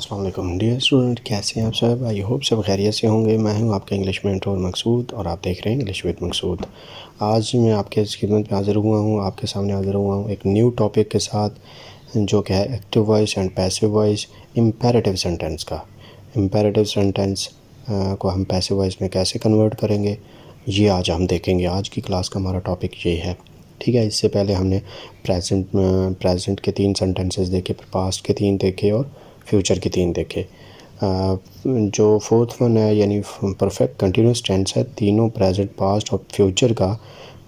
अस्सलाम वालेकुम dear student, कैसे हैं आप सब। आई होप सब खैरियत से होंगे। मैं हूं आपका इंग्लिश मेंटर मकसूद और आप देख रहे हैं इंग्लिश विद मकसूद। आज मैं आपके खिदमत में हाज़िर हुआ हूं, आपके सामने हाज़िर हुआ हूं एक न्यू टॉपिक के साथ, जो कि है active voice and passive voice imperative sentence का। इम्पेरेटिव सेंटेंस को हम पैसिव वॉइस में कैसे कन्वर्ट करेंगे, ये आज हम देखेंगे। आज की क्लास का हमारा टॉपिक ये है, ठीक है। इससे पहले हमने प्रेजेंट के 3 सेंटेंसेस देखे, पास्ट के 3 देखे और फ्यूचर के 3 देखे। जो फोर्थ वन है यानी परफेक्ट कंटिन्यूस टेंस है, तीनों प्रेजेंट, पास्ट और फ्यूचर का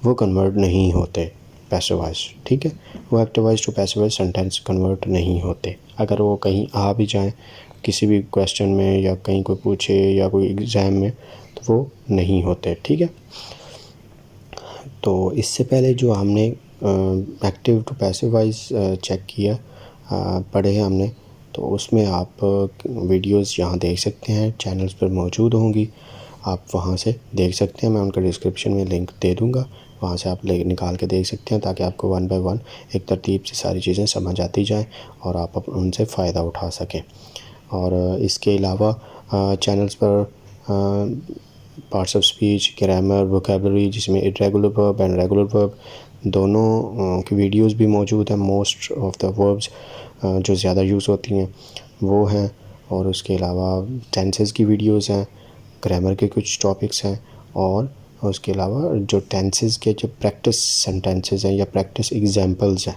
वो कन्वर्ट नहीं होते पैसिव वॉइस, ठीक है। वो active voice to passive voice sentence convert नहीं होते। अगर वो कहीं आ भी जाएं किसी भी क्वेश्चन में या कहीं कोई पूछे या कोई एग्ज़ाम में, तो वो नहीं होते, ठीक है। तो इससे पहले जो हमने active to passive voice check किया, पढ़े हमने, तो उसमें आप वीडियोस यहाँ देख सकते हैं, चैनल्स पर मौजूद होंगी, आप वहाँ से देख सकते हैं। मैं उनका डिस्क्रिप्शन में लिंक दे दूँगा, वहाँ से आप निकाल के देख सकते हैं, ताकि आपको 1 बाय 1 एक तरतीब से सारी चीज़ें समझ आती जाएं और आप उनसे फ़ायदा उठा सकें। और इसके अलावा चैनल्स पर parts of speech, grammar, vocabulary, जिसमें irregular verb and regular verb दोनों की वीडियोस भी मौजूद हैं। मोस्ट ऑफ द वर्ब्स जो ज़्यादा यूज़ होती हैं वो हैं, और उसके अलावा टेंसेस की वीडियोस हैं, ग्रामर के कुछ टॉपिक्स हैं, और उसके अलावा जो टेंसेस के जो प्रैक्टिस सेंटेंसेस हैं या प्रैक्टिस एग्जांपल्स हैं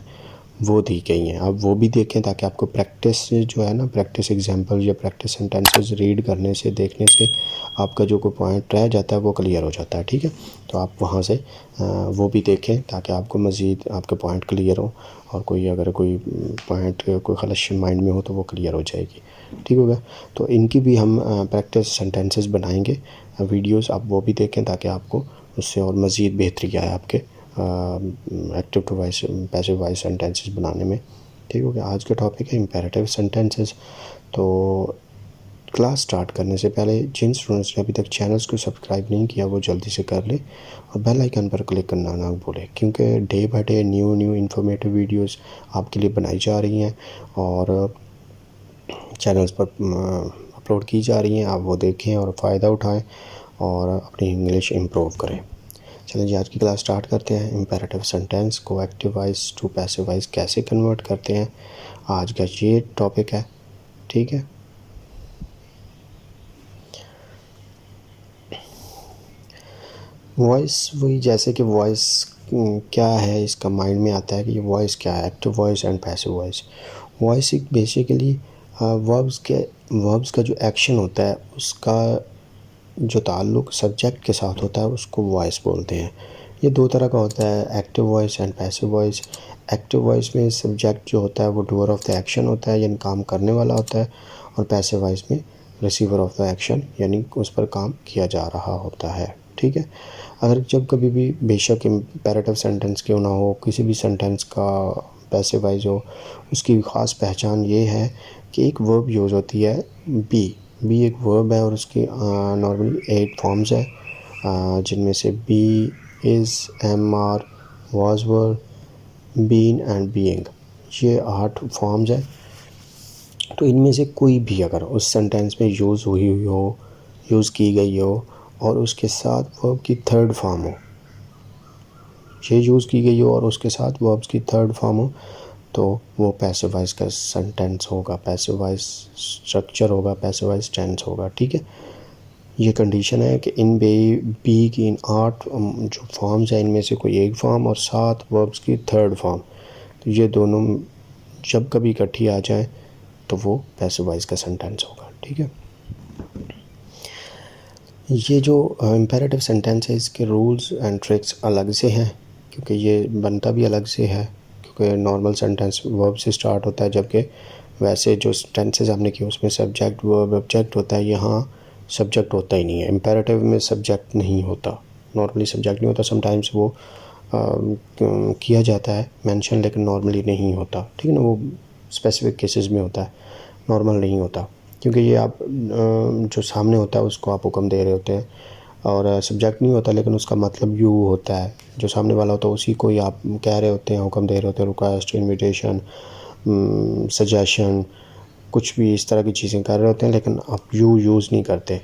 वो दी गई हैं। आप वो भी देखें, ताकि आपको प्रैक्टिस जो है ना, प्रैक्टिस एग्जांपल या प्रैक्टिस सेंटेंसेस रीड करने से, देखने से आपका जो कोई पॉइंट रह जाता है वो क्लियर हो जाता है, ठीक है। तो आप वहाँ से वो भी देखें, ताकि आपको मज़ीद आपके पॉइंट क्लियर हो, और कोई अगर कोई पॉइंट कोई खलश माइंड में हो तो वो क्लियर हो जाएगी, ठीक होगा। तो इनकी भी हम प्रैक्टिस सेंटेंसेस बनाएंगे वीडियोस, आप वो भी देखें, ताकि आपको उससे और मज़ीद बेहतरी आए आपके active to voice passive voice sentences बनाने में, ठीक हो गया। आज का टॉपिक है इम्पेरेटिव सेंटेंसेस। तो क्लास स्टार्ट करने से पहले जिन स्टूडेंट्स ने अभी तक चैनल्स को सब्सक्राइब नहीं किया वो जल्दी से कर ले, और बेल आइकन पर क्लिक करना ना भूलें, क्योंकि day by day new informative videos आपके लिए बनाई जा रही हैं और चैनल्स पर अपलोड की जा रही हैं। आप वो देखें और फ़ायदा उठाएं और अपनी इंग्लिश इम्प्रूव करें। चलिए जी, आज की क्लास स्टार्ट करते हैं। इम्पेरेटिव सेंटेंस को active voice to passive voice कैसे कन्वर्ट करते हैं, आज का ये टॉपिक है, ठीक है। वॉइस, वही जैसे कि वॉइस क्या है, इसका माइंड में आता है कि ये वॉइस क्या है, active voice and passive voice. Voice एक बेसिकली वर्ब्स का जो एक्शन होता है उसका जो ताल्लुक़ सब्जेक्ट के साथ होता है उसको वॉइस बोलते हैं। ये 2 तरह का होता है, active voice and passive voice. Active voice में सब्जेक्ट जो होता है वो डूअर ऑफ द एक्शन होता है, यानी काम करने वाला होता है, और पैसिव वॉइस में रिसीवर ऑफ द एक्शन, यानी उस पर काम किया जा रहा होता है, ठीक है। अगर जब कभी भी, बेशक इम्पेरेटिव सेंटेंस क्यों ना हो, किसी भी सेंटेंस का पैसिव वॉइस हो, उसकी ख़ास पहचान ये है कि एक वर्ब यूज़ होती है बी एक वर्ब है, और उसकी नॉर्मली 8 फॉर्म्स है, जिनमें से be, is, am, are, was, were, been and being, ये 8 फॉर्म्स है। तो इनमें से कोई भी अगर उस सेंटेंस में यूज़ हुई हो, यूज़ की गई हो, और उसके साथ वर्ब की 3rd फॉर्म हो, ये यूज़ की गई हो और उसके साथ वर्ब्स की 3rd फॉर्म हो, तो वो पैसिव वॉइस का सेंटेंस होगा, पैसिव वॉइस स्ट्रक्चर होगा, पैसिव वॉइस टेंस होगा, ठीक है। ये कंडीशन है कि इन बी की इन 8 जो फॉर्म्स हैं, इनमें से कोई एक फॉर्म और 7 वर्ब्स की 3rd फॉर्म, तो ये दोनों जब कभी इकट्ठी आ जाए तो वो पैसिव वॉइस का सेंटेंस होगा, ठीक है। ये जो इम्पेरेटिव सेंटेंस है, इसके रूल्स एंड ट्रिक्स अलग से हैं, क्योंकि ये बनता भी अलग से है, क्योंकि नॉर्मल सेंटेंस वर्ब से स्टार्ट होता है, जबकि वैसे जो टेंसेस हमने किए उसमें सब्जेक्ट, वर्ब, ऑब्जेक्ट होता है। यहाँ सब्जेक्ट होता ही नहीं है, इम्पेरेटिव में सब्जेक्ट नहीं होता, नॉर्मली सब्जेक्ट नहीं होता। समटाइम्स वो किया जाता है मेंशन, लेकिन नॉर्मली नहीं होता, ठीक है ना। वो स्पेसिफिक केसेस में होता है, नॉर्मल नहीं होता, क्योंकि ये आप जो सामने होता है उसको आप हुक्म दे रहे होते हैं, और सब्जेक्ट नहीं होता, लेकिन उसका मतलब यू होता है, जो सामने वाला होता है उसी को ही आप कह रहे होते हैं, हुक्म दे रहे होते हैं, रिक्वेस्ट, इन्विटेशन, सजेशन, कुछ भी इस तरह की चीज़ें कर रहे होते हैं, लेकिन आप यू यूज़ नहीं करते,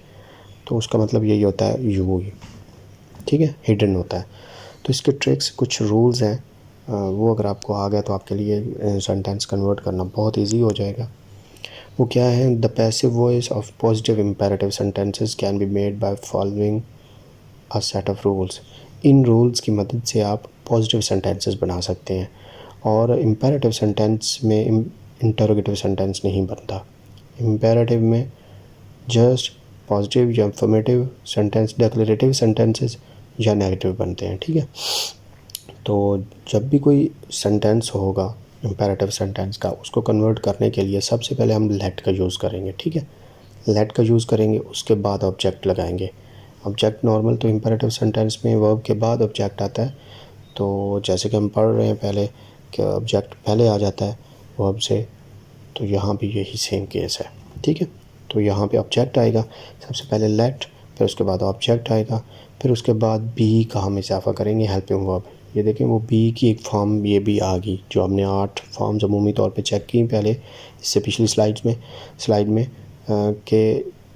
तो उसका मतलब यही होता है यू ही, ठीक है, हिडन होता है। तो इसके ट्रिक्स, कुछ रूल्स हैं, वो अगर आपको आ गया तो आपके लिए सेंटेंस कन्वर्ट करना बहुत इजी हो जाएगा। वो क्या है? The passive voice of positive imperative sentences can be made by following a set of rules. In rules की मदद से आप पॉजिटिव सेंटेंसेस बना सकते हैं, और इम्पेरेटिव सेंटेंस में इंटरोगेटिव सेंटेंस नहीं बनता। इम्पेरेटिव में जस्ट पॉजिटिव या अफर्मेटिव सेंटेंस, डिक्लेरेटिव सेंटेंसेस या नेगेटिव बनते हैं, ठीक है। तो जब भी कोई सेंटेंस होगा इम्पेरेटिव सेंटेंस का, उसको कन्वर्ट करने के लिए सबसे पहले हम लेट का यूज़ करेंगे, ठीक है। लेट का यूज़ करेंगे, उसके बाद ऑब्जेक्ट लगाएंगे। ऑब्जेक्ट नॉर्मल तो इम्पेरेटिव सेंटेंस में वर्ब के बाद ऑब्जेक्ट आता है, तो जैसे कि हम पढ़ रहे हैं पहले कि ऑब्जेक्ट पहले आ जाता है वर्ब से, तो यहाँ भी यही सेम केस है, ठीक है। तो यहाँ पे ऑब्जेक्ट आएगा, सबसे पहले लेट, फिर उसके बाद ऑब्जेक्ट आएगा, फिर उसके बाद बी का हम इजाफा करेंगे हेल्पिंग वर्ब। ये देखें, वो बी की एक फॉर्म ये भी आ गई, जो हमने 8 फॉर्म्स अमूमी तौर पे चेक की पहले इससे पिछली स्लाइड में के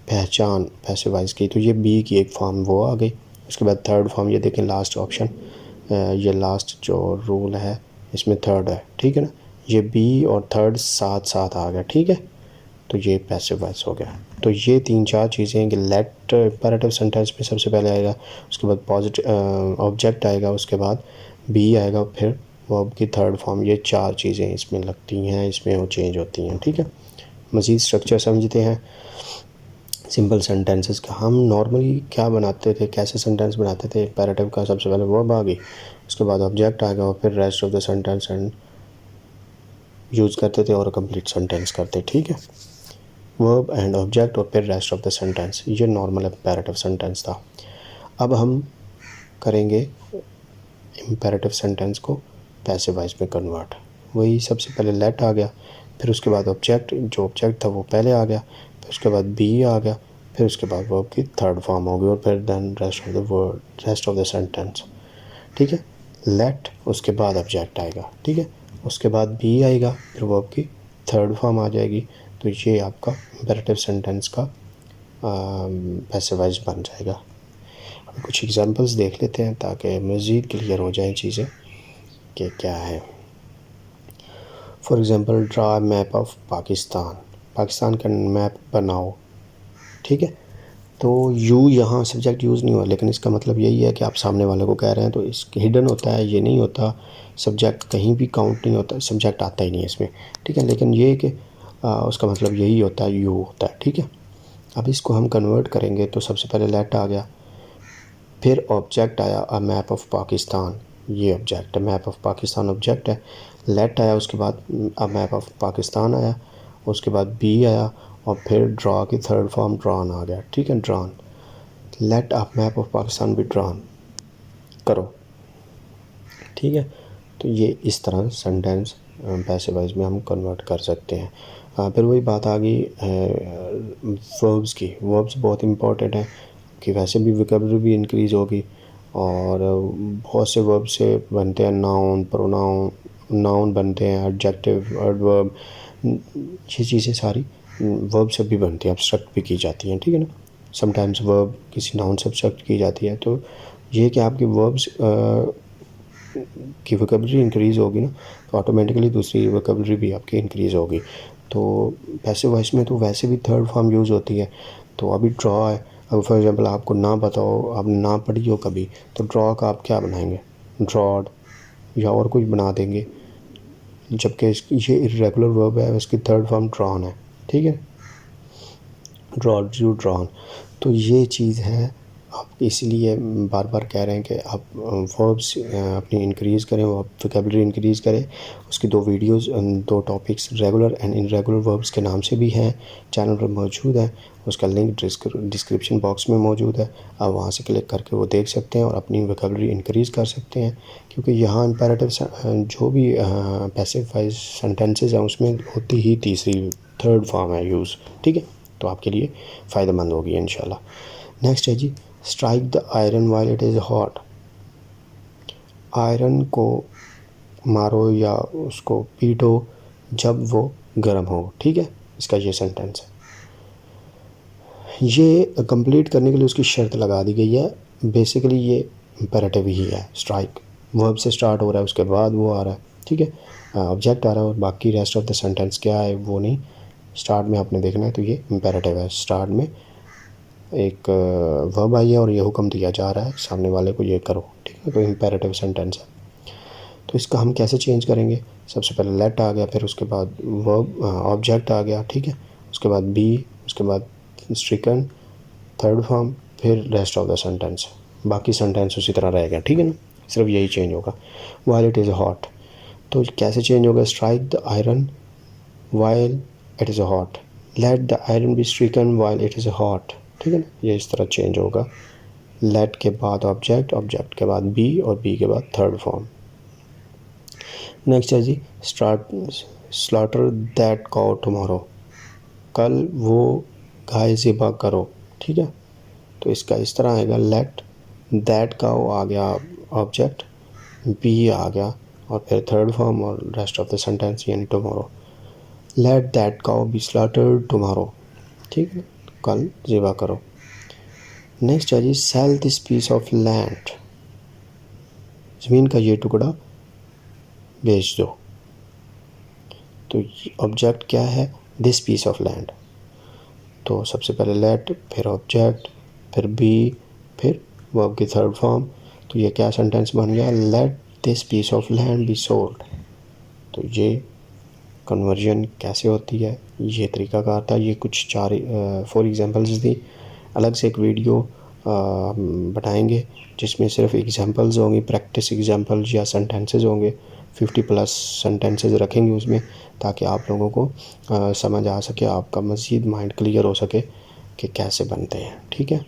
पहचान पैसिवाइज की, तो ये बी की एक फॉर्म वो आ गई। उसके बाद थर्ड फॉर्म, ये देखें लास्ट ऑप्शन, ये लास्ट जो रूल है इसमें थर्ड है, ठीक है ना। ये बी और थर्ड साथ साथ आ गया, ठीक है, तो ये पैसिव वॉइस हो गया। तो ये 3-4 चीज़ें हैं कि लेट इम्पेरेटिव सेंटेंस में सबसे पहले आएगा, उसके बाद पॉजिटिव ऑब्जेक्ट आएगा, उसके बाद बी आएगा, फिर वर्ब की थर्ड फॉर्म। ये 4 चीज़ें इसमें लगती हैं, इसमें वो चेंज होती हैं, ठीक है। मज़ीद स्ट्रक्चर समझते हैं सिंपल सेंटेंसेस का। हम नॉर्मली क्या बनाते थे, कैसे सेंटेंस बनाते थे? इम्पेरेटिव का सबसे पहले वर्ब आ गई, उसके बाद ऑब्जेक्ट आ गया, और फिर rest of the sentence and use करते थे और कंप्लीट सेंटेंस करते, ठीक है। वर्ब एंड ऑब्जेक्ट और फिर रेस्ट ऑफ द सेंटेंस, ये नॉर्मल इम्पेरेटिव सेंटेंस था। अब हम करेंगे इम्पेरेटिव सेंटेंस को पैसिव वॉइस में कन्वर्ट। वही सबसे पहले लेट आ गया, फिर उसके बाद ऑब्जेक्ट, जो ऑब्जेक्ट था वो पहले आ गया, फिर उसके बाद बी आ गया, फिर उसके बाद वर्ब की थर्ड फॉर्म होगी, और फिर then rest of the sentence, ठीक है। लेट, उसके बाद ऑब्जेक्ट आएगा, ठीक है, उसके बाद बी आएगा, फिर वर्ब की थर्ड फॉर्म आ जाएगी। तो ये आपका इम्पेरेटिव सेंटेंस का पैसिव वॉइस बन जाएगा। हम कुछ एग्जांपल्स देख लेते हैं ताकि मज़ीद क्लियर हो जाए चीज़ें कि क्या है। For example, draw map of Pakistan, Pakistan का मैप बनाओ, ठीक है। तो यू यहाँ सब्जेक्ट यूज़ नहीं हुआ, लेकिन इसका मतलब यही है कि आप सामने वाले को कह रहे हैं, तो इस हिडन होता है, ये नहीं होता। सब्जेक्ट कहीं भी काउंट नहीं होता, सब्जेक्ट आता ही नहीं है इसमें, ठीक है। लेकिन ये कि उसका मतलब यही होता है, यू होता है, ठीक है। अब इसको हम कन्वर्ट करेंगे, तो सबसे पहले लेट आ गया, फिर ऑब्जेक्ट आया अ मैप ऑफ पाकिस्तान, ये ऑब्जेक्ट है, मैप ऑफ पाकिस्तान ऑब्जेक्ट है। लेट आया, उसके बाद अ मैप ऑफ पाकिस्तान आया, उसके बाद बी आया, और फिर ड्रा की थर्ड फॉर्म ड्रॉन आ गया, ठीक है, drawn. Let a map of Pakistan be drawn करो, ठीक है। तो ये इस तरह सेंटेंस पैसिव वॉइस में हम कन्वर्ट कर सकते हैं। फिर वही बात आ गई वर्ब्स की। वर्ब्स बहुत इंपॉर्टेंट है कि वैसे भी वोकैबुलरी भी इंक्रीज़ होगी, और बहुत से वर्ब से बनते हैं नाउन, प्रोनाउन, नाउन बनते हैं, एडजेक्टिव, एडवर्ब, ये चीज़ें सारी वर्ब से भी बनती हैं, एब्स्ट्रैक्ट भी की जाती हैं, ठीक है ना। समटाइम्स वर्ब किसी नाउन से एब्स्ट्रैक्ट की जाती है। तो ये कि आपकी वर्ब्स की वोकैबुलरी इंक्रीज़ होगी ना, तो ऑटोमेटिकली दूसरी वोकैबुलरी भी आपकी इंक्रीज़ होगी। तो पैसिव वॉइस में तो वैसे भी थर्ड फॉर्म यूज़ होती है। तो अभी ड्रॉ है, अब फॉर एग्जांपल आपको ना बताओ, आपने ना पढ़ी हो कभी, तो ड्रॉ का आप क्या बनाएंगे? ड्रॉड या और कुछ बना देंगे, जबकि ये इर्रेगुलर वर्ब है, इसकी थर्ड फॉर्म ड्रॉन है, ठीक है, ड्रॉड, यू ड्रॉन। तो ये चीज़ है, आप इसलिए बार बार कह रहे हैं कि आप वर्ब्स अपनी इंक्रीज़ करें, वो वोकैबुलरी इंक्रीज़ करें। उसकी 2 videos, 2 topics regular and irregular verbs के नाम से भी हैं, चैनल पर मौजूद है। उसका लिंक डिस्क्रिप्शन बॉक्स में मौजूद है, आप वहाँ से क्लिक करके वो देख सकते हैं और अपनी वोकैबुलरी इंक्रीज़ कर सकते हैं। क्योंकि यहाँ इम्पेरेटिव जो भी पैसिव वॉइस सेंटेंसेस हैं उसमें होती ही तीसरी, थर्ड फॉर्म है यूज़, ठीक है। तो आपके लिए फ़ायदेमंद होगी इंशाल्लाह। नेक्स्ट है जी, strike the iron while it is hot. Iron को मारो या उसको पीटो जब वो गर्म हो, ठीक है। इसका ये सेंटेंस है। ये कंप्लीट करने के लिए उसकी शर्त लगा दी गई है। बेसिकली ये इम्पेरेटिव ही है। स्ट्राइक वर्ब से स्टार्ट हो रहा है, उसके बाद वो आ रहा है, ठीक है, ऑब्जेक्ट आ रहा है, और बाकी रेस्ट ऑफ द सेंटेंस क्या है वो नहीं, स्टार्ट में आपने देखना है। तो ये इम्पेरेटिव है। स्टार्ट में एक वर्ब आई है और ये हुक्म दिया जा रहा है सामने वाले को, ये करो, ठीक है, तो इम्पेरेटिव सेंटेंस है। तो इसका हम कैसे चेंज करेंगे? सबसे पहले लेट आ गया, फिर उसके बाद वर्ब ऑब्जेक्ट आ गया, ठीक है, उसके बाद बी, उसके बाद स्ट्रिकन, थर्ड फॉर्म, फिर रेस्ट ऑफ द सेंटेंस। बाकी सेंटेंस उसी तरह रहेगा, ठीक है ना, सिर्फ यही चेंज होगा। वाइल इट इज़ हॉट, तो कैसे चेंज होगा? Strike the iron while it is hot, let the iron be stricken while it is hot, ठीक है ना, ये इस तरह चेंज होगा। लेट के बाद ऑब्जेक्ट, ऑब्जेक्ट के बाद बी, और बी के बाद थर्ड फॉर्म। नेक्स्ट है जी स्लॉटर दैट काउ टुमारो, कल वो गाय ज़िबा करो, ठीक है, तो इसका इस तरह आएगा। लेट दैट काउ आ गया ऑब्जेक्ट, बी आ गया, और फिर थर्ड फॉर्म और रेस्ट ऑफ द सेंटेंस यानी tomorrow. Let that cow be slaughtered tomorrow, ठीक है, कल ज़िबा करो। नेक्स्ट है जी sell this piece of land, ज़मीन का ये टुकड़ा बेच दो। तो ऑब्जेक्ट क्या है? This piece of land. तो सबसे पहले लेट, फिर ऑब्जेक्ट, फिर बी, फिर वर्ब की थर्ड फॉर्म। तो ये क्या सेंटेंस बन गया? Let this piece of land be sold. तो ये कन्वर्जन कैसे होती है, ये तरीकाकार था। ये कुछ 4 एग्जांपल्स दी। अलग से एक वीडियो बनाएंगे जिसमें सिर्फ एग्जांपल्स होंगी, प्रैक्टिस एग्जांपल्स या सेंटेंसेस होंगे। 50+ सेंटेंसेस रखेंगे उसमें, ताकि आप लोगों को समझ आ सके, आपका मज़ीद माइंड क्लियर हो सके कि कैसे बनते हैं, ठीक है।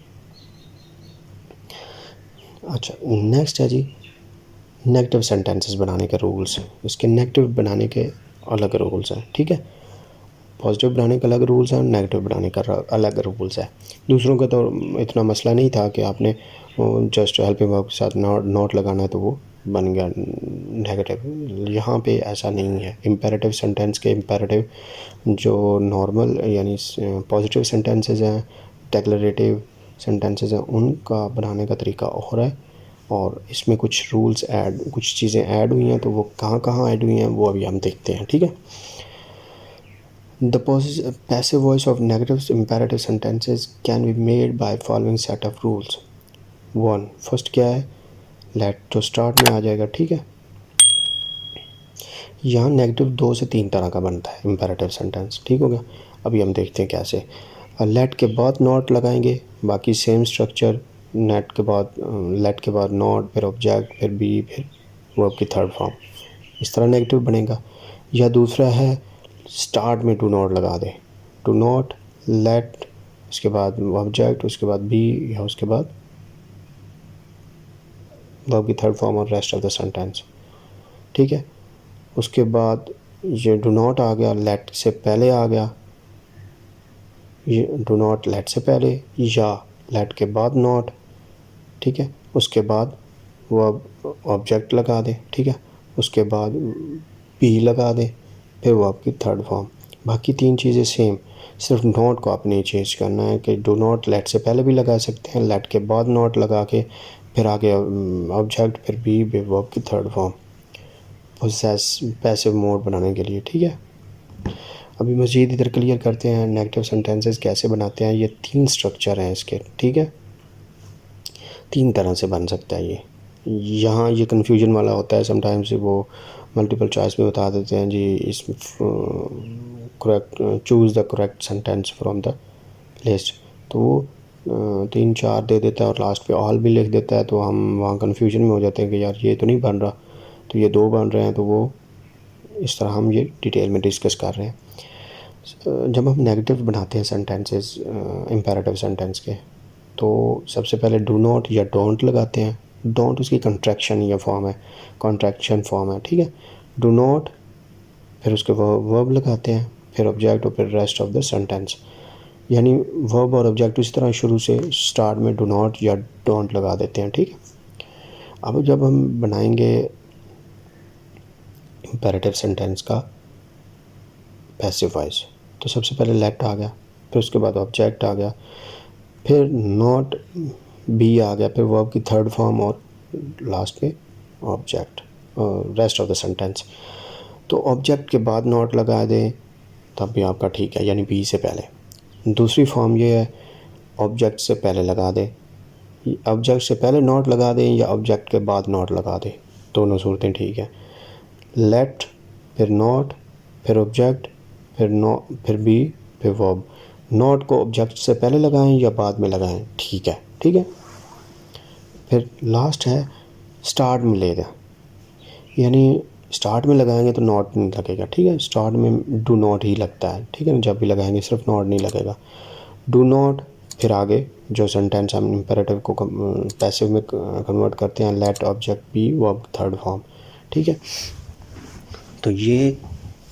अच्छा, नेक्स्ट है जी नेगेटिव सेंटेंसेस बनाने के रूल्स। इसके नेगेटिव बनाने के अलग रूल्स हैं, ठीक है। पॉजिटिव बनाने का अलग रूल्स है और नेगेटिव बनाने का अलग रूल्स है। दूसरों का तो इतना मसला नहीं था कि आपने जस्ट हेल्पिंग वर्ब के साथ नॉट लगाना है तो वो बन गया नेगेटिव। यहाँ पे ऐसा नहीं है। इम्पेरेटिव सेंटेंस के इम्पेरेटिव जो नॉर्मल यानी पॉजिटिव सेंटेंसेस हैं, डिक्लेरेटिव सेंटेंसेस हैं, उनका बनाने का तरीका और है। और इसमें कुछ रूल्स कुछ चीज़ें ऐड हुई हैं, तो वो कहाँ कहाँ ऐड हुई हैं वो अभी हम देखते हैं, ठीक है। The passive voice of negative imperative sentences can be made by following set of rules. 1. First क्या है? लेट तो स्टार्ट में आ जाएगा, ठीक है। यहाँ नेगेटिव 2 से 3 तरह का बनता है इम्पेरेटिव सेंटेंस, ठीक हो गया। अभी हम देखते हैं कैसे। लेट के बाद नॉट लगाएंगे, बाकी सेम स्ट्रक्चर। नेट के बाद लेट के बाद नॉट, फिर ऑब्जेक्ट, फिर बी, फिर वर्ब की थर्ड फॉर्म। इस तरह नेगेटिव बनेगा। या दूसरा है स्टार्ट में डू नॉट लगा दे। डू नॉट, लेट, उसके बाद ऑब्जेक्ट, उसके बाद बी, या उसके बाद वर्ब की थर्ड फॉर्म और रेस्ट ऑफ द सेंटेंस, ठीक है। उसके बाद ये डू नॉट आ गया, लेट से पहले आ गया। ये डू नॉट लेट से पहले, या लेट के बाद नॉट, ठीक है। उसके बाद वर्ब ऑब्जेक्ट लगा दे, ठीक है। उसके बाद बी लगा दे, फिर वर्ब की थर्ड फॉर्म। बाकी 3 चीज़ें सेम, सिर्फ नॉट को आपने चेंज करना है कि डू नॉट लेट से पहले भी लगा सकते हैं, लेट के बाद नॉट लगा के फिर आगे ऑब्जेक्ट, फिर बी, वर्ब की थर्ड फॉर्म, पैसिव मोड बनाने के लिए, ठीक है। अभी मज़ीद इधर क्लियर करते हैं नेगेटिव सेंटेंसेस कैसे बनाते हैं। ये 3 स्ट्रक्चर हैं इसके, ठीक है। 3 तरह से बन सकता है ये। यहाँ ये कन्फ्यूजन वाला होता है समटाइम्स, वो मल्टीपल चॉइस में बता देते हैं जी इसमें correct choose the correct sentence from the list, तो वो 3-4 दे देता है और लास्ट पे ऑल भी लिख देता है। तो हम वहाँ कन्फ्यूजन में हो जाते हैं कि यार ये तो नहीं बन रहा, तो ये 2 बन रहे हैं। तो वो इस तरह हम ये डिटेल में डिस्कस कर रहे हैं। जब हम नेगेटिव बनाते हैं सेंटेंसेस इम्पेरेटिव सेंटेंस के, तो सबसे पहले डू नॉट या डोंट लगाते हैं। डोंट उसकी कंट्रैक्शन या फॉर्म है, कॉन्ट्रैक्शन फॉर्म है, ठीक है। डू नॉट, फिर उसके वर्ब लगाते हैं, फिर ऑब्जेक्ट और फिर रेस्ट ऑफ द सेंटेंस। यानी वर्ब और ऑब्जेक्ट इस तरह शुरू से स्टार्ट में डू नॉट या डोंट लगा देते हैं, ठीक है। अब जब हम बनाएंगे इम्पेरेटिव सेंटेंस का पैसिव वॉइस, तो सबसे पहले लेट आ गया, फिर उसके बाद ऑब्जेक्ट आ गया, फिर नॉट बी आ गया, फिर वर्ब की थर्ड फॉर्म और लास्ट में object, rest of the sentence. तो ऑब्जेक्ट के बाद नॉट लगा दें तब भी आपका ठीक है, यानी बी से पहले। दूसरी फॉर्म ये है ऑब्जेक्ट से पहले लगा दें, ऑब्जेक्ट से पहले नॉट लगा दें या ऑब्जेक्ट के बाद नॉट लगा दें, दोनों सूरतें ठीक है। लेट, फिर नॉट, फिर ऑब्जेक्ट, फिर बी, फिर वर्ब। नॉट को ऑब्जेक्ट से पहले लगाएं या बाद में लगाएं, ठीक है, ठीक है। फिर लास्ट है स्टार्ट में ले दें, यानी स्टार्ट में लगाएंगे तो नॉट नहीं लगेगा, ठीक है। स्टार्ट में डू नॉट ही लगता है, ठीक है ना, जब भी लगाएंगे सिर्फ नॉट नहीं लगेगा। डू नॉट, फिर आगे जो सेंटेंस हम इम्पेरेटिव को पैसिव में कन्वर्ट करते हैं, let object be verb third form, ठीक है। तो ये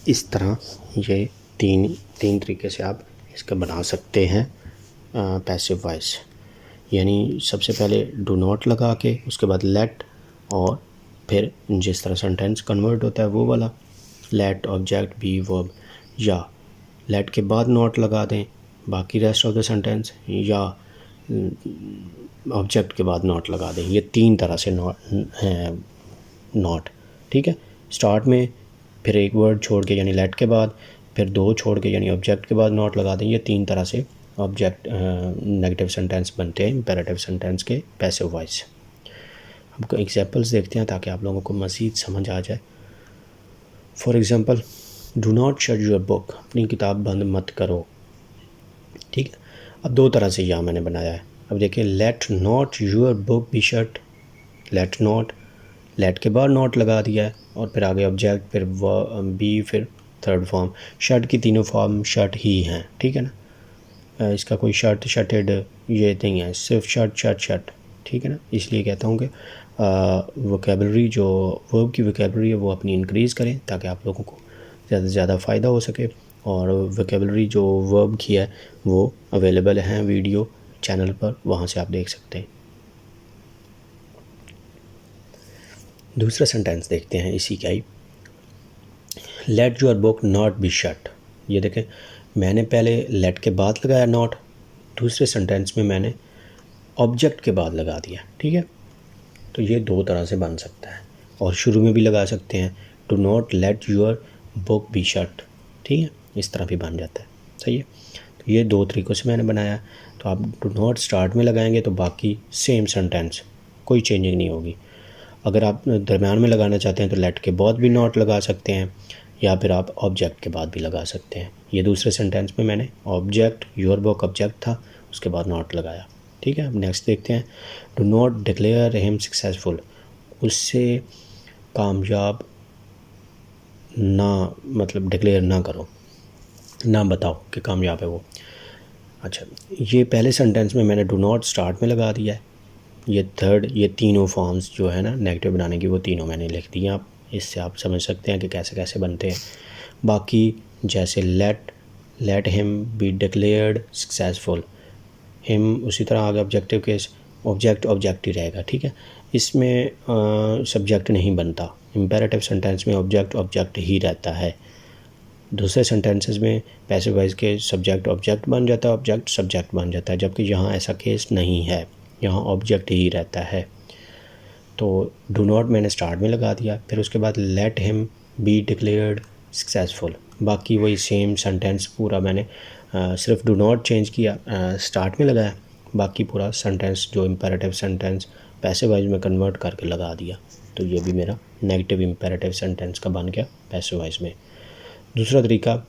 इस तरह ये तीन तरीके से आप इसका बना सकते हैं पैसिव वॉइस, यानी सबसे पहले डू नॉट लगा के, उसके बाद लेट, और फिर जिस तरह सेंटेंस कन्वर्ट होता है वो वाला, लेट ऑब्जेक्ट बी वर्ब, या लेट के बाद नॉट लगा दें बाकी रेस्ट ऑफ द सेंटेंस, या ऑब्जेक्ट के बाद नॉट लगा दें। ये तीन तरह से नॉट, ठीक है। स्टार्ट में, फिर एक वर्ड छोड़ के यानी लेट के बाद, फिर दो छोड़ के यानी ऑब्जेक्ट के बाद नॉट लगा दें। ये तीन तरह से ऑब्जेक्ट नेगेटिव सेंटेंस बनते हैं इम्पेरेटिव सेंटेंस के पैसिव वॉइस। हमको एग्जांपल्स देखते हैं ताकि आप लोगों को मज़ीद समझ आ जाए। For example, do not shut your book, अपनी किताब बंद मत करो, ठीक है। अब दो तरह से यहाँ मैंने बनाया है। अब देखिए, let not your book be shut, let not, let के बाद नॉट लगा दिया है और फिर आगे ऑब्जेक्ट, फिर बी, फिर थर्ड फॉर्म। शट की तीनों फॉर्म शट ही हैं, ठीक है ना, इसका कोई शट, शटेड ये नहीं है, सिर्फ शट शट शट, ठीक है ना। इसलिए कहता हूँ कि वोकेबलरी जो वर्ब की वोकेबलरी है वो अपनी इंक्रीज़ करें ताकि आप लोगों को ज़्यादा से ज़्यादा फ़ायदा हो सके। और वोकेबलरी जो वर्ब की है वो अवेलेबल हैं वीडियो चैनल पर, वहाँ से आप देख सकते हैं। दूसरा सेंटेंस देखते हैं इसी का ही, let your book not be shut. ये देखें, मैंने पहले लेट के बाद लगाया नॉट, दूसरे सेंटेंस में मैंने ऑब्जेक्ट के बाद लगा दिया, ठीक है। तो ये दो तरह से बन सकता है, और शुरू में भी लगा सकते हैं, to not let your book be shut, ठीक है, इस तरह भी बन जाता है, सही है। तो ये दो तरीक़ों से मैंने बनाया। तो आप टू नॉट स्टार्ट में लगाएंगे तो बाकी सेम सेंटेंस, कोई चेंजिंग नहीं होगी। अगर आप दरम्यान में लगाना चाहते हैं तो लेट के बाद भी नॉट लगा सकते हैं, या फिर आप ऑब्जेक्ट के बाद भी लगा सकते हैं। ये दूसरे सेंटेंस में मैंने ऑब्जेक्ट, योर बुक ऑब्जेक्ट था, उसके बाद नॉट लगाया, ठीक है। अब नेक्स्ट देखते हैं, do not declare him successful, उससे कामयाब ना, मतलब डिक्लेयर ना करो, ना बताओ कि कामयाब है वो। अच्छा, ये पहले सेंटेंस में मैंने डू नॉट स्टार्ट में लगा दिया है। ये थर्ड, ये तीनों फॉर्म्स जो है ना नेगेटिव बनाने की, वो तीनों मैंने लिख दी हैं। आप इससे आप समझ सकते हैं कि कैसे कैसे बनते हैं। बाकी जैसे let him be declared successful, him उसी तरह आगे ऑब्जेक्टिव केस, ऑब्जेक्ट ही रहेगा, ठीक है। इसमें सब्जेक्ट नहीं बनता, इम्पेरेटिव सेंटेंस में ऑब्जेक्ट ही रहता है। दूसरे सेंटेंसेस में पैसिव वॉइस के सब्जेक्ट ऑब्जेक्ट बन जाता है, ऑब्जेक्ट सब्जेक्ट बन जाता है, जबकि यहाँ ऐसा केस नहीं है, यहाँ ऑब्जेक्ट ही रहता है। तो डू नॉट मैंने स्टार्ट में लगा दिया, फिर उसके बाद let him be declared successful, बाकी वही सेम सेंटेंस पूरा मैंने सिर्फ डू नॉट चेंज किया, स्टार्ट में लगाया, बाकी पूरा सेंटेंस जो इम्पेरेटिव सेंटेंस पैसिव वॉइस में कन्वर्ट करके लगा दिया। तो ये भी मेरा नेगेटिव इम्पेरेटिव सेंटेंस का बन गया पैसिव वॉइस में। दूसरा तरीका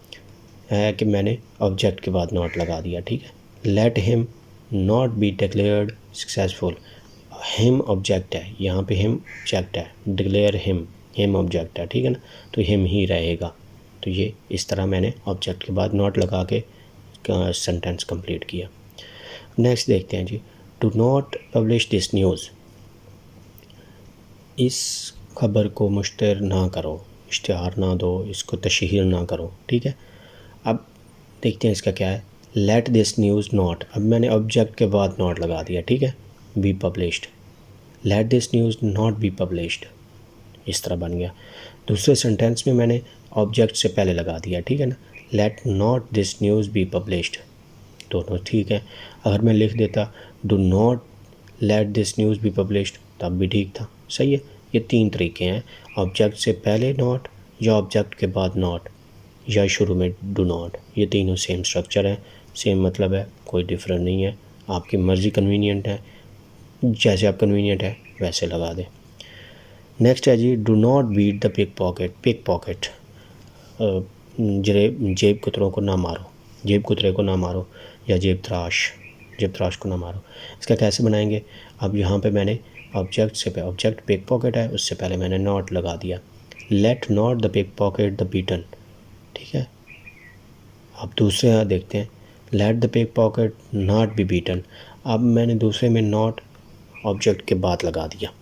है कि मैंने ऑब्जेक्ट के बाद नॉट लगा दिया, ठीक है। Let him not be declared successful, him object है, यहाँ पे हिम ऑब्जेक्ट है, डिक्लेयर हिम ऑब्जेक्ट है, ठीक है ना, तो हिम ही रहेगा। तो ये इस तरह मैंने ऑब्जेक्ट के बाद नॉट लगा के सेंटेंस कंप्लीट किया। नेक्स्ट देखते हैं जी, do not publish this news, इस खबर को मुश्तर ना करो, इश्तिहार ना दो, इसको तशहीर ना करो, ठीक है। अब देखते हैं इसका क्या है, लेट दिस न्यूज़ नॉट, अब मैंने ऑब्जेक्ट के बाद नॉट लगा दिया, ठीक है, be published, let this news not be published, इस तरह बन गया। दूसरे सेंटेंस में मैंने ऑब्जेक्ट से पहले लगा दिया, ठीक है ना, let not this news be published, दोनों ठीक है। अगर मैं लिख देता do not let this news be published तब भी ठीक था, सही है। ये 3 तरीके हैं, ऑब्जेक्ट से पहले नॉट, या ऑब्जेक्ट के बाद नॉट, या शुरू में डू नॉट। ये तीनों सेम स्ट्रक्चर है, सेम मतलब है, कोई डिफरेंट नहीं है। आपकी मर्ज़ी, कन्वीनियंट है, जैसे आप कन्वीनियंट है वैसे लगा दें। नेक्स्ट है जी, do not beat the pick pocket. Pick pocket, जेब कुतरों को ना मारो, जेब कुतरे को ना मारो, या जेब तराश को ना मारो। इसका कैसे बनाएंगे? अब यहाँ पे मैंने ऑब्जेक्ट पिक पॉकेट है, उससे पहले मैंने नॉट लगा दिया। Let not the pick pocket the beaten, ठीक है। अब दूसरे यहाँ देखते हैं, let the pick pocket not be beaten. अब मैंने दूसरे में नॉट ऑब्जेक्ट के बाद लगा दिया,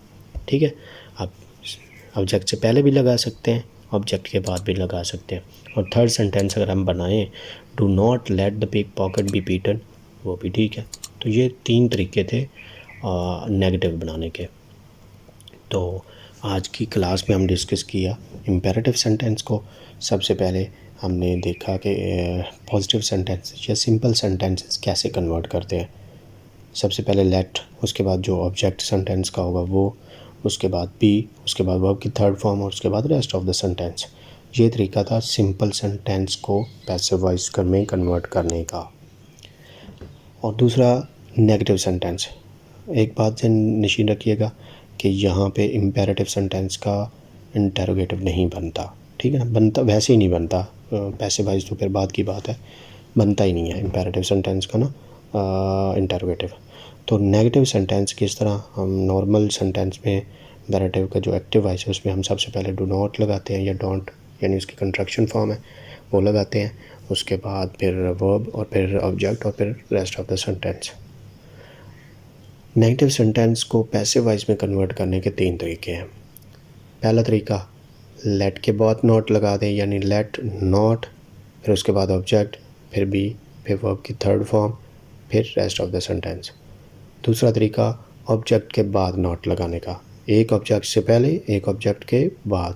ठीक है। अब ऑब्जेक्ट से पहले भी लगा सकते हैं, ऑब्जेक्ट के बाद भी लगा सकते हैं। और थर्ड सेंटेंस अगर हम बनाएं, do not let the pick pocket be beaten, वो भी ठीक है। तो ये 3 तरीके थे नेगेटिव बनाने के। तो आज की क्लास में हम डिस्कस किया इम्पेरेटिव सेंटेंस को। सबसे पहले हमने देखा कि पॉजिटिव सेंटेंस या सिंपल सेंटेंसेस कैसे कन्वर्ट करते हैं। सबसे पहले लेट, उसके बाद जो ऑब्जेक्ट सेंटेंस का होगा वो, उसके बाद बी, उसके बाद वर्ब की थर्ड फॉर्म, और उसके बाद रेस्ट ऑफ द सेंटेंस। ये तरीका था सिंपल सेंटेंस को पैसिव वॉइस में कन्वर्ट करने का। और दूसरा नेगेटिव सेंटेंस, एक बात से निश्चित रखिएगा कि यहाँ पे इम्पेरेटिव सेंटेंस का इंटरोगेटिव नहीं बनता, ठीक है ना। बनता वैसे ही नहीं बनता, पैसिव वॉइस तो फिर बाद की बात है, बनता ही नहीं है इम्पेरेटिव सेंटेंस का ना इंटरोगेटिव। तो नेगेटिव सेंटेंस किस तरह, हम नॉर्मल सेंटेंस में इम्पेरेटिव का जो एक्टिव वॉइस है उसमें हम सबसे पहले डू नॉट लगाते हैं, या डोंट यानी उसकी कंट्रैक्शन फॉर्म है वो लगाते हैं। उसके बाद फिर वर्ब, और फिर ऑब्जेक्ट, और फिर rest of the sentence. Negative sentence को पैसिव वॉइस में कन्वर्ट करने के 3 तरीके हैं। पहला तरीका, लेट के बाद नॉट लगा दें, यानी लेट नॉट, फिर उसके बाद ऑब्जेक्ट, फिर बी, फिर वर्ब की थर्ड फॉर्म, फिर रेस्ट ऑफ द सेंटेंस। दूसरा तरीका, ऑब्जेक्ट के बाद नॉट लगाने का, एक ऑब्जेक्ट से पहले एक ऑब्जेक्ट के बाद,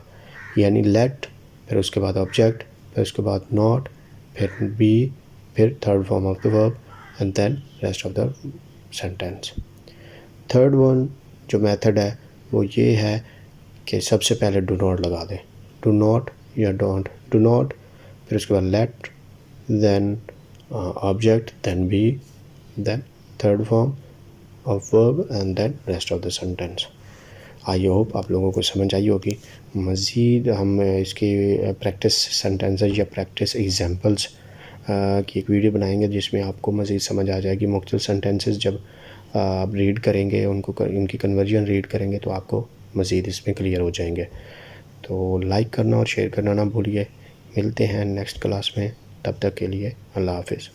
यानी लेट, फिर उसके बाद ऑब्जेक्ट, फिर उसके बाद नॉट, फिर बी, फिर third form of the verb, and then rest of the sentence. Third one जो मेथड है वो ये है कि सबसे पहले डू नॉट लगा दें, डू नॉट या डोंट, डू नॉट, फिर उसके बाद let, then object, then be, then third form of verb, and then rest of the sentence. I hope आप लोगों को समझ आई होगी। मज़ीद हम इसकी प्रैक्टिस सेंटेंसेस या प्रैक्टिस एग्जांपल्स की एक वीडियो बनाएंगे जिसमें आपको मज़ीद समझ आ जाएगी। मुख्तलिफ सेंटेंसेस जब आप रीड करेंगे, उनकी कन्वर्जन रीड करेंगे तो आपको मज़ीद इसमें क्लियर हो जाएंगे। तो लाइक करना और शेयर करना ना भूलिए। मिलते हैं नेक्स्ट क्लास में, तब तक के लिए अल्लाह हाफ़िज़।